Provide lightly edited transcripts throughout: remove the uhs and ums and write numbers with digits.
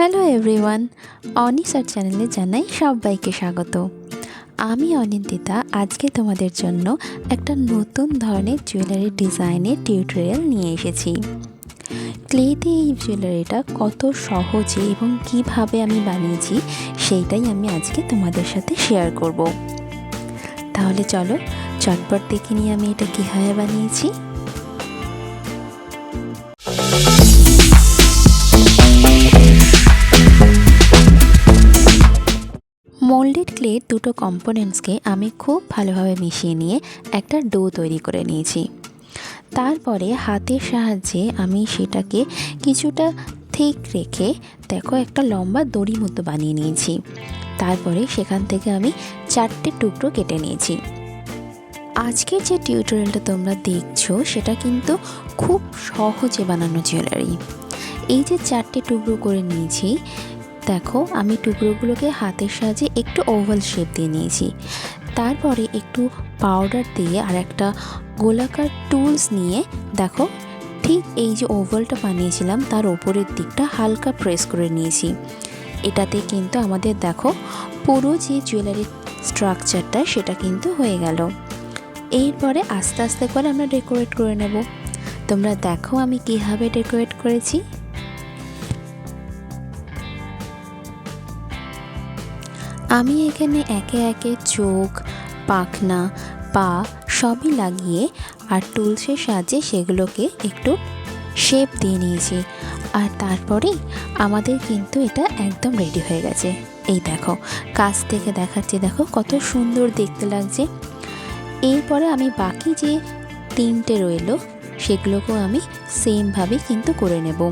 Hello everyone, অনিসার চ্যানেলে জানাই সবাইকে স্বাগত। আমি অনিন্দিতা। আজকে তোমাদের জন্য একটা নতুন ধরনের জুয়েলারি ডিজাইনের টিউটোরিয়াল নিয়ে এসেছি। ক্লেতে এই জুয়েলারিটা কত সহজে এবং কিভাবে আমি বানিয়েছি সেইটাই আমি আজকে তোমাদের সাথে শেয়ার করব। তাহলে চলো চটপট দেখে নিই আমি এটা কীভাবে বানিয়েছি। মোল্ডেড ক্লের দুটো কম্পোনেন্টসকে আমি খুব ভালোভাবে মিশিয়ে নিয়ে একটা ডো তৈরি করে নিয়েছি। তারপরে হাতের সাহায্যে আমি সেটাকে কিছুটা ঠিক রেখে দেখো একটা লম্বা দড়ি মতো বানিয়ে নিয়েছি। তারপরে সেখান থেকে আমি 4টে টুকরো কেটে নিয়েছি। আজকের যে টিউটোরিয়ালটা তোমরা দেখছো সেটা কিন্তু খুব সহজে বানানো জুয়েলারি। এই যে 4টে টুকরো করে নিয়েছি, দেখো আমি টুকরোগুলোকে হাতের সাহায্যে একটু ওভাল শেপ দিয়ে নিয়েছি। তারপরে একটু পাউডার দিয়ে আর একটা গোলাকার টুলস নিয়ে দেখো ঠিক এই যে ওভালটা বানিয়েছিলাম তার ওপরের দিকটা হালকা প্রেস করে নিয়েছি। এটাতে কিন্তু আমাদের দেখো পুরো যে জুয়েলারির স্ট্রাকচারটা সেটা কিন্তু হয়ে গেল। এরপরে আস্তে আস্তে করে আমরা ডেকোরেট করে নেব। তোমরা দেখো আমি কীভাবে ডেকোরেট করেছি। আমি এখানে একে একে চোখ, পাখনা, পা সবই লাগিয়ে আর টুলসের সাহায্যে সেগুলোকে একটু শেপ দিয়ে নিয়েছি। আর তারপরেই আমাদের কিন্তু এটা একদম রেডি হয়ে গেছে। এই দেখো কাছ থেকে দেখাচ্ছি, দেখো কত সুন্দর দেখতে লাগছে। এরপরে আমি বাকি যে 3টে রইলো সেগুলোকেও আমি সেমভাবে কিন্তু করে নেব।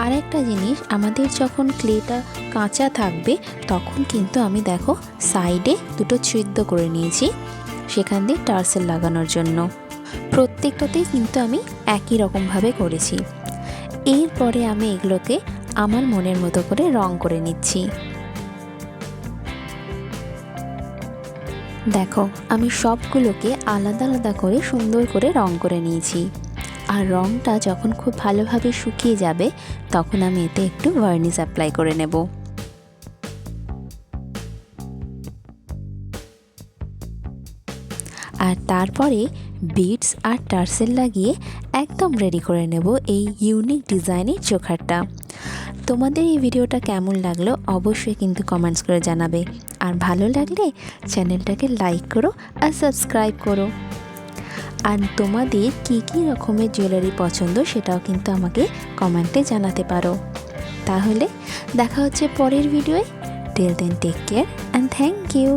আর একটা জিনিস, আমাদের যখন ক্লেটা কাঁচা থাকবে তখন কিন্তু আমি দেখো সাইডে দুটো ছিদ্র করে নিয়েছি সেখান দিয়ে টার্সেল লাগানোর জন্য। প্রত্যেকটাতেই কিন্তু আমি একই রকমভাবে করেছি। এরপরে আমি এগুলোকে আমার মনের মতো করে রং করে নিচ্ছি। দেখো আমি সবগুলোকে আলাদা আলাদা করে সুন্দর করে রং করে নিয়েছি। আর রঙটা যখন খুব ভালোভাবে শুকিয়ে যাবে তখন আমি এতে একটু ভার্নিশ অ্যাপ্লাই করে নেব। আর তারপরে বিডস আর টার্সেল লাগিয়ে একদম রেডি করে নেব এই ইউনিক ডিজাইনের চোখারটা। তোমাদের এই ভিডিওটা কেমন লাগলো অবশ্যই কিন্তু কমেন্টস করে জানাবে। আর ভালো লাগলে চ্যানেলটাকে লাইক করো আর সাবস্ক্রাইব করো। আর তোমাদের কী কী রকমের জুয়েলারি পছন্দ সেটাও কিন্তু আমাকে কমেন্টে জানাতে পারো। তাহলে দেখা হচ্ছে পরের ভিডিওয়। Till then take care and thank you.